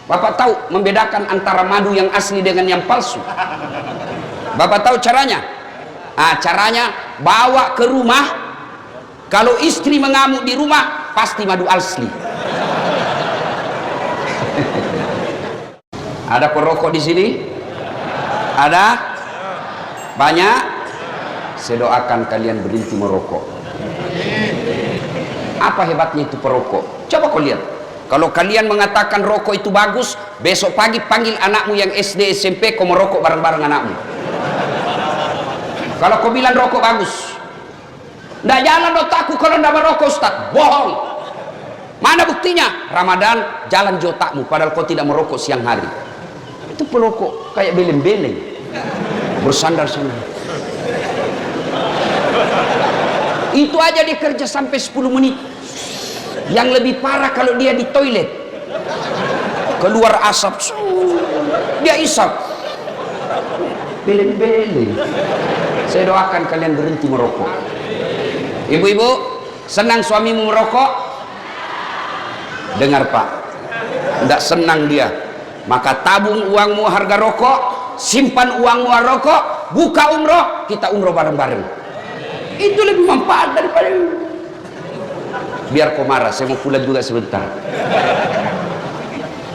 Bapak tahu membedakan antara madu yang asli dengan yang palsu? Bapak tahu caranya? Caranya bawa ke rumah. Kalau istri mengamuk di rumah, pasti madu asli. Ada perokok di sini? Ada? Banyak? Saya doakan kalian berhenti merokok. Apa hebatnya itu perokok? Coba kau lihat. Kalau kalian mengatakan rokok itu bagus, besok pagi panggil anakmu yang SD SMP, kau merokok bareng-bareng anakmu. Kalau kau bilang rokok bagus, nggak jalan otakku kalau nggak merokok, Ustaz. Bohong. Mana buktinya? Ramadan jalan di otakmu padahal kau tidak merokok siang hari. Itu perokok kayak beleng-beleng, bersandar-sandar. Itu aja dia kerja sampai 10 menit. Yang lebih parah kalau dia di toilet, keluar asap, dia isap, beleng-beleng. Saya doakan kalian berhenti merokok. Ibu-ibu, senang suamimu merokok? Dengar Pak, tidak senang dia, maka tabung uangmu harga rokok, simpan uangmu harga rokok, buka umroh, kita umroh bareng-bareng. Itu lebih manfaat daripada biar kau marah. Saya mau pulang juga sebentar.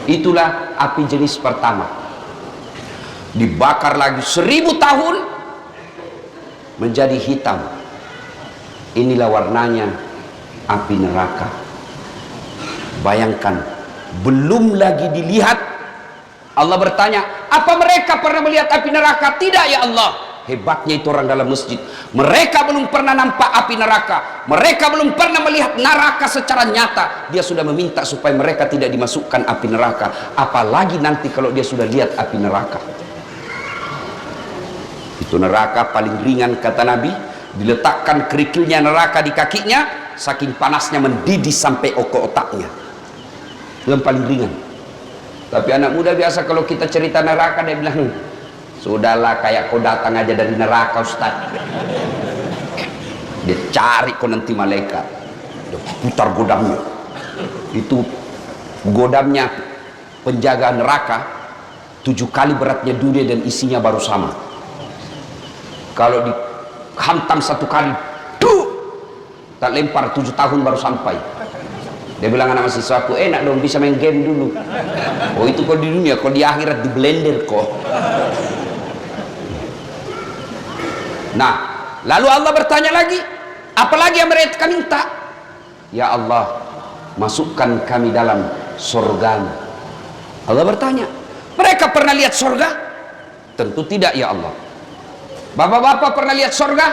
Itulah api jenis pertama, dibakar lagi 1000 tahun menjadi hitam. Inilah warnanya api neraka. Bayangkan, belum lagi dilihat. Allah bertanya, apa mereka pernah melihat api neraka? Tidak ya Allah. Hebatnya itu orang dalam masjid. Mereka belum pernah nampak api neraka. Mereka belum pernah melihat neraka secara nyata. Dia sudah meminta supaya mereka tidak dimasukkan api neraka. Apalagi nanti kalau dia sudah lihat api neraka. Itu neraka paling ringan kata Nabi. Diletakkan kerikilnya neraka di kakinya, saking panasnya mendidih sampai otaknya. Itu yang paling ringan. Tapi anak muda biasa kalau kita cerita neraka, dia bilang, sudahlah, kayak kau datang aja dari neraka Ustaz. Dia cari kau nanti malaikat, dia putar godamnya. Itu godamnya penjaga neraka 7 kali beratnya dunia dan isinya baru sama. Kalau dihantam 1 kali, tak lempar 7 tahun baru sampai. Dia bilang anak mahasiswaku, enak dong bisa main game dulu. Oh itu kau di dunia, kau di akhirat di blender kok. Nah, lalu Allah bertanya lagi, apalagi yang mereka minta? Ya Allah, masukkan kami dalam surga. Allah bertanya, mereka pernah lihat surga? Tentu tidak ya Allah. Bapak-bapak pernah lihat surga?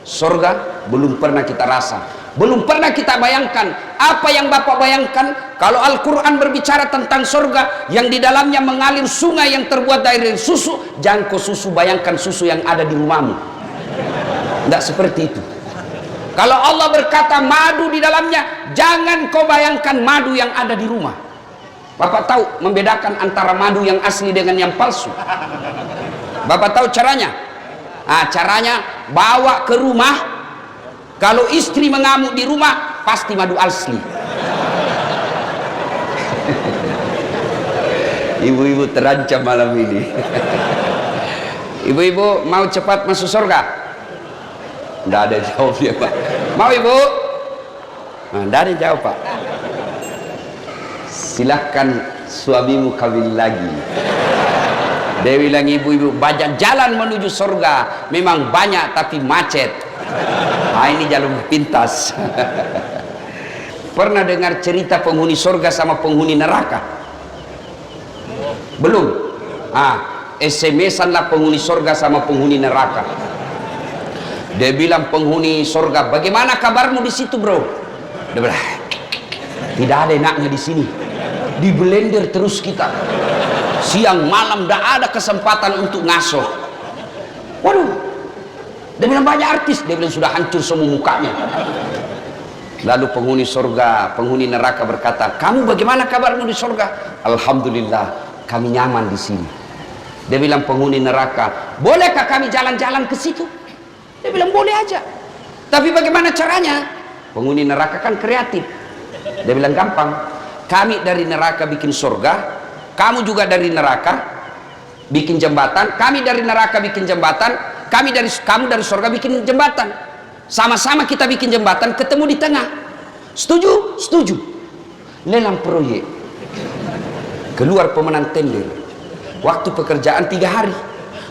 Surga belum pernah kita rasa, belum pernah kita bayangkan. Apa yang Bapak bayangkan? Kalau Al-Quran berbicara tentang surga yang di dalamnya mengalir sungai yang terbuat dari susu, jangan kau bayangkan susu yang ada di rumahmu. Tidak seperti itu. Kalau Allah berkata madu di dalamnya, jangan kau bayangkan madu yang ada di rumah. Bapak tahu membedakan antara madu yang asli dengan yang palsu? Bapak tahu caranya? Caranya bawa ke rumah. Kalau istri mengamuk di rumah, pasti madu asli. Ibu-ibu terancam malam ini. Ibu-ibu mau cepat masuk surga? Tidak ada jawabnya Pak. Mau ibu? Tidak ada jawab Pak. Silahkan suamimu kawin lagi. Dia bilang, ibu-ibu banyak jalan menuju surga, memang banyak tapi macet. Ini jalur pintas. Pernah dengar cerita penghuni surga sama penghuni neraka? Belum? SMS-an lah penghuni surga sama penghuni neraka. Dia bilang penghuni surga, bagaimana kabarmu di situ bro? Dia bilang, tidak ada enaknya di sini. Di blender terus kita. Siang malam tidak ada kesempatan untuk ngasoh. Waduh, dia bilang banyak artis. Dia bilang sudah hancur semua mukanya. Lalu penghuni surga, penghuni neraka berkata, kamu bagaimana kabarmu di surga? Alhamdulillah, kami nyaman di sini. Dia bilang penghuni neraka, bolehkah kami jalan-jalan ke situ? Dia bilang boleh aja. Tapi bagaimana caranya? Penghuni neraka kan kreatif. Dia bilang gampang. kami dari neraka bikin surga, kamu juga dari neraka bikin jembatan, kami dari neraka bikin jembatan, kamu dari surga bikin jembatan, sama-sama kita bikin jembatan, ketemu di tengah. Setuju? Setuju. Lelang proyek, keluar pemenang tender, waktu pekerjaan 3 hari.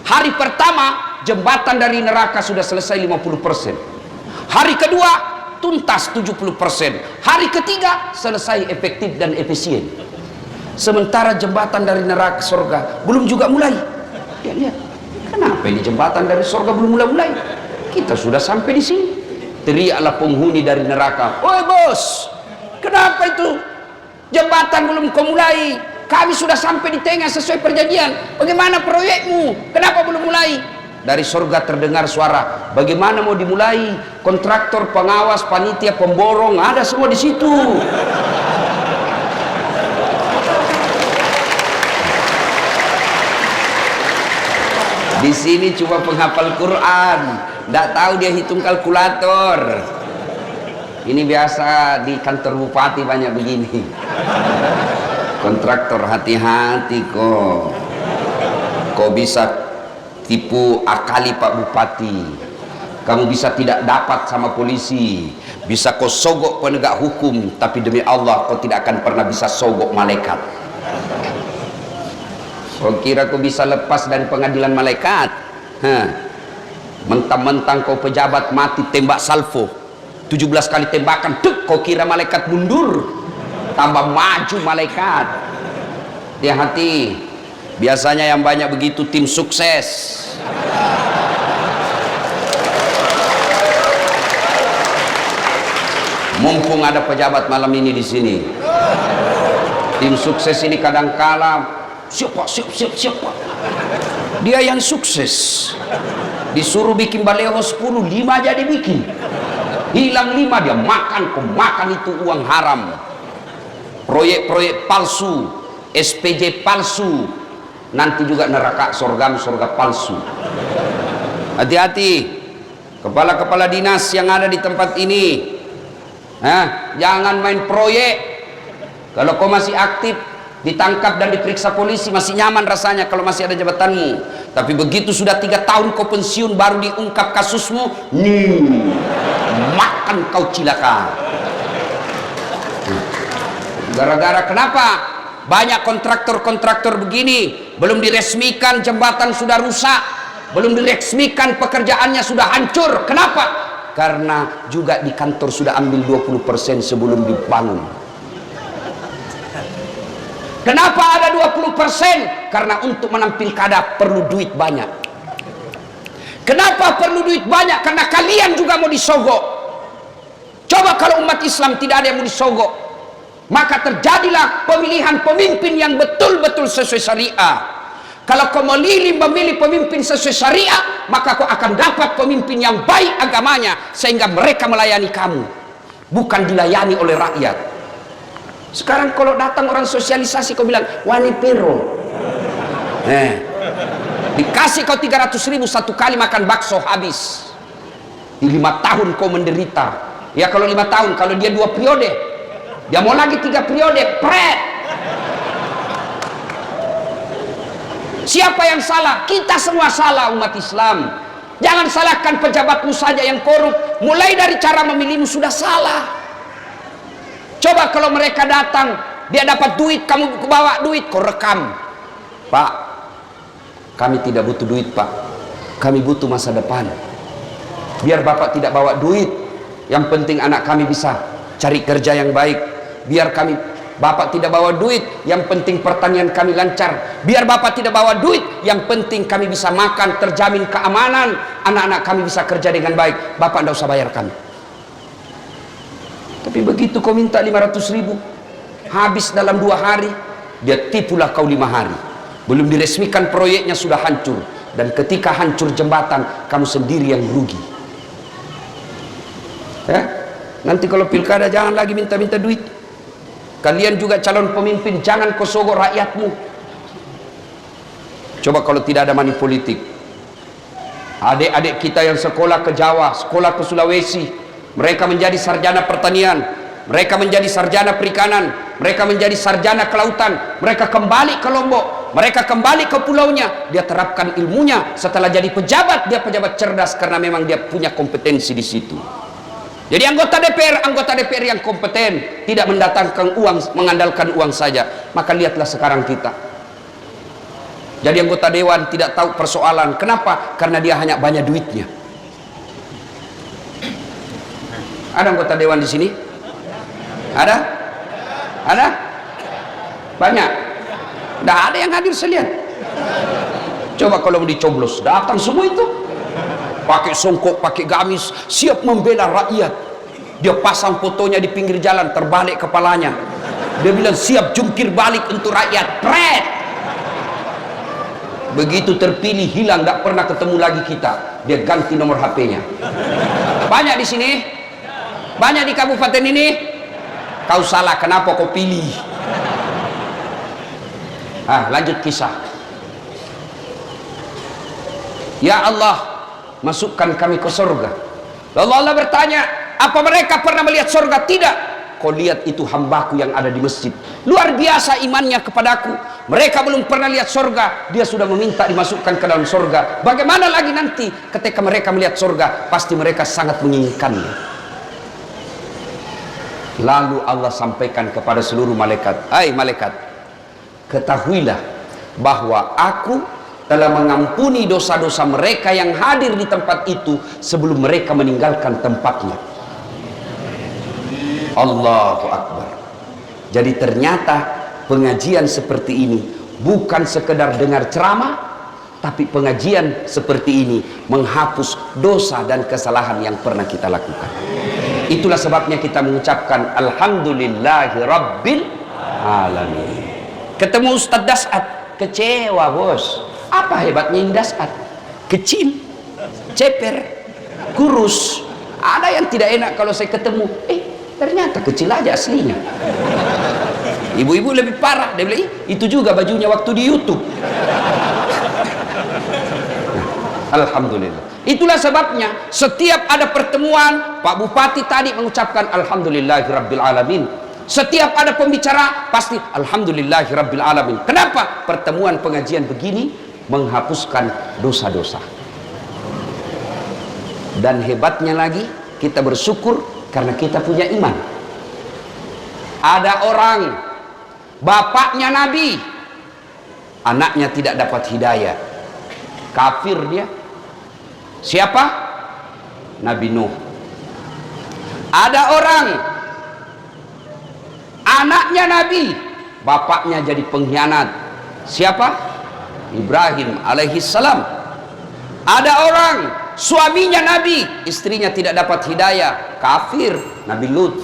Hari pertama jembatan dari neraka sudah selesai 50%, hari kedua tuntas 70%, hari ketiga selesai efektif dan efisien. Sementara jembatan dari neraka surga belum juga mulai. Ya, lihat, kenapa ini jembatan dari surga belum mulai-mulai? Kita sudah sampai di sini. Teriaklah penghuni dari neraka, "Oi bos, kenapa itu jembatan belum kau mulai? Kami sudah sampai di tengah sesuai perjanjian. Bagaimana proyekmu? Kenapa belum mulai?" Dari surga terdengar suara, "Bagaimana mau dimulai? Kontraktor, pengawas, panitia, pemborong ada semua di situ." Di sini cuma penghafal Quran, tidak tahu dia hitung kalkulator. Ini biasa di kantor bupati banyak begini. Kontraktor, hati-hati kok. Kau bisa tipu akali Pak Bupati. Kamu bisa tidak dapat sama polisi. Bisa kau sogok penegak hukum, tapi demi Allah kau tidak akan pernah bisa sogok malaikat. Kau kira kau bisa lepas dari pengadilan malaikat? Mentang-mentang kau pejabat mati tembak salvo 17 kali tembakan, dek, kau kira malaikat mundur, tambah maju malaikat. Hati-hati, biasanya yang banyak begitu tim sukses. Mumpung ada pejabat malam ini di sini, tim sukses ini kadang kala siapa dia yang sukses disuruh bikin baleho 10, 5 jadi bikin, hilang 5 dia makan, kemakan itu uang haram. Proyek-proyek palsu, SPJ palsu, nanti juga neraka surga palsu. Hati-hati kepala-kepala dinas yang ada di tempat ini, jangan main proyek. Kalau kau masih aktif, ditangkap dan diperiksa polisi masih nyaman rasanya kalau masih ada jabatanmu. Tapi begitu sudah 3 tahun kau pensiun baru diungkap kasusmu, makan kau cilaka. Gara-gara kenapa? Banyak kontraktor-kontraktor begini, belum diresmikan jembatan sudah rusak, belum diresmikan pekerjaannya sudah hancur. Kenapa? Karena juga di kantor sudah ambil 20% sebelum dibangun. Kenapa ada 20%? Karena untuk menampil kada perlu duit banyak. Kenapa perlu duit banyak? Karena kalian juga mau disogok. Coba kalau umat Islam tidak ada yang mau disogok, maka terjadilah pemilihan pemimpin yang betul-betul sesuai syariah. Kalau kau memilih pemimpin sesuai syariah, maka kau akan dapat pemimpin yang baik agamanya, sehingga mereka melayani kamu, bukan dilayani oleh rakyat. Sekarang kalau datang orang sosialisasi, kau bilang wani pero, dikasih kau 300.000 satu kali makan bakso habis. Di 5 tahun kau menderita. Ya kalau 5 tahun, kalau dia 2 periode, dia mau lagi 3 periode, pret. Siapa yang salah? Kita semua salah, umat Islam. Jangan salahkan pejabatmu saja yang korup. Mulai dari cara memilihmu sudah salah. Coba kalau mereka datang, dia dapat duit, kamu bawa duit, kau rekam. Pak, kami tidak butuh duit Pak, kami butuh masa depan. Biar Bapak tidak bawa duit, yang penting anak kami bisa cari kerja yang baik. Biar Bapak tidak bawa duit, yang penting pertanian kami lancar. Biar Bapak tidak bawa duit, yang penting kami bisa makan, terjamin keamanan, anak-anak kami bisa kerja dengan baik. Bapak tidak usah bayar kami. Tapi begitu kau minta 500.000, habis dalam 2 hari, dia tipulah kau 5 hari. Belum diresmikan proyeknya sudah hancur. Dan ketika hancur jembatan, kamu sendiri yang rugi. Nanti kalau pilkada jangan lagi minta-minta duit. Kalian juga calon pemimpin, jangan kau sogok rakyatmu. Coba kalau tidak ada money politik, adik-adik kita yang sekolah ke Jawa, sekolah ke Sulawesi, mereka menjadi sarjana pertanian, mereka menjadi sarjana perikanan, mereka menjadi sarjana kelautan, mereka kembali ke Lombok, mereka kembali ke pulaunya, dia terapkan ilmunya. Setelah jadi pejabat, dia pejabat cerdas karena memang dia punya kompetensi di situ. Jadi anggota DPR yang kompeten, tidak mendatangkan uang, mengandalkan uang saja. Maka lihatlah sekarang kita. Jadi anggota dewan tidak tahu persoalan. Kenapa? Karena dia hanya banyak duitnya. Ada anggota dewan di sini? Ada? Ada? Banyak? Tidak ada yang hadir sekalian. Coba kalau mau dicoblos, datang semua itu. Pakai songkok, pakai gamis, siap membela rakyat. Dia pasang fotonya di pinggir jalan, terbalik kepalanya. Dia bilang siap jungkir balik untuk rakyat. Pret! Begitu terpilih hilang, nggak pernah ketemu lagi kita. Dia ganti nomor HP-nya. Banyak di sini? Banyak di kabupaten ini? Kau salah, kenapa kau pilih? Lanjut kisah. Ya Allah, masukkan kami ke surga. Lalu Allah bertanya, apa mereka pernah melihat surga? Tidak. Kau lihat itu hambaku yang ada di masjid, luar biasa imannya kepadaku. Mereka belum pernah lihat surga, dia sudah meminta dimasukkan ke dalam surga. Bagaimana lagi nanti ketika mereka melihat surga? Pasti mereka sangat menginginkannya. Lalu Allah sampaikan kepada seluruh malaikat, hai malaikat, ketahuilah bahwa aku telah mengampuni dosa-dosa mereka yang hadir di tempat itu sebelum mereka meninggalkan tempatnya. Allahu Akbar. Jadi ternyata pengajian seperti ini bukan sekedar dengar ceramah, tapi pengajian seperti ini menghapus dosa dan kesalahan yang pernah kita lakukan. Itulah sebabnya kita mengucapkan Alhamdulillahi Rabbil Alamin. Ketemu Ustadz Dasat, kecewa bos. Apa hebatnya yang Dasat? Kecil, ceper, kurus. Ada yang tidak enak kalau saya ketemu, ternyata kecil aja aslinya. Ibu-ibu lebih parah, dia bilang, itu juga bajunya waktu di YouTube. Alhamdulillah. Itulah sebabnya setiap ada pertemuan, Pak Bupati tadi mengucapkan Alhamdulillahirabbil alamin. Setiap ada pembicara pasti Alhamdulillahirabbil alamin. Kenapa? Pertemuan pengajian begini menghapuskan dosa-dosa. Dan hebatnya lagi, kita bersyukur karena kita punya iman. Ada orang bapaknya Nabi, anaknya tidak dapat hidayah, kafir dia. Siapa? Nabi Nuh. Ada orang anaknya Nabi, bapaknya jadi pengkhianat. Siapa? Ibrahim alaihissalam. Ada orang suaminya Nabi, istrinya tidak dapat hidayah, kafir, Nabi Lut.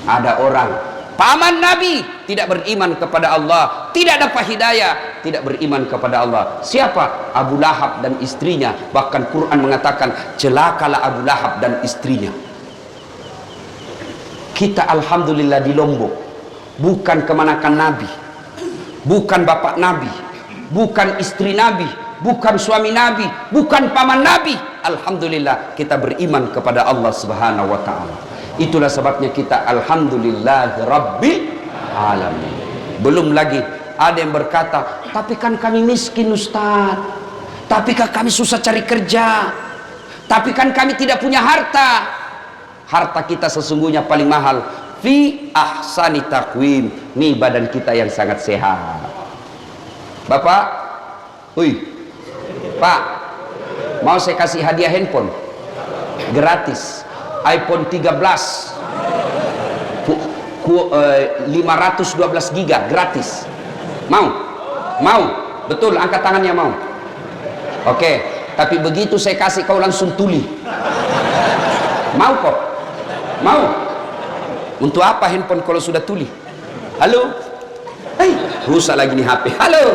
Ada orang paman Nabi tidak beriman kepada Allah, tidak dapat hidayah, tidak beriman kepada Allah. Siapa? Abu Lahab dan istrinya. Bahkan Quran mengatakan celakalah Abu Lahab dan istrinya. Kita alhamdulillah di Lombok bukan kemanakan Nabi, bukan bapak Nabi, bukan istri Nabi, bukan suami Nabi, bukan paman Nabi. Alhamdulillah kita beriman kepada Allah Subhanahu wa ta'ala. Itulah sebabnya kita Alhamdulillah Rabbil Alamin. Belum lagi ada yang berkata, tapi kan kami miskin Ustaz, tapi kan kami susah cari kerja, tapi kan kami tidak punya harta. Harta kita sesungguhnya paling mahal fi ahsani taqwim. Nih badan kita yang sangat sehat. Bapak, Pak, mau saya kasih hadiah handphone gratis, iPhone 13 512 giga gratis. Mau? Betul, angkat tangannya mau. Oke, tapi begitu saya kasih kau langsung tuli. Mau kok? Mau? Untuk apa handphone kalau sudah tuli? Halo? Rusak lagi nih HP. Halo?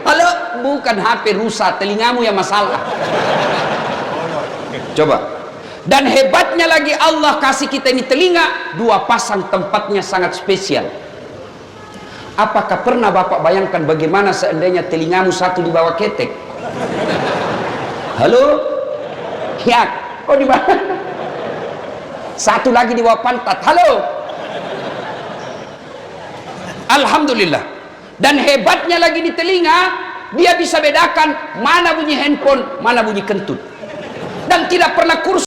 Halo? Bukan HP rusak, telingamu yang masalah. Coba. Dan hebatnya lagi Allah kasih kita ini telinga, dua pasang, tempatnya sangat spesial. Apakah pernah Bapak bayangkan bagaimana seandainya telingamu satu di bawah ketek? Halo? Ya, kok di bawah? Satu lagi di bawah pantat. Halo? Alhamdulillah. Dan hebatnya lagi di telinga, dia bisa bedakan mana bunyi handphone, mana bunyi kentut. Dan tidak pernah kursus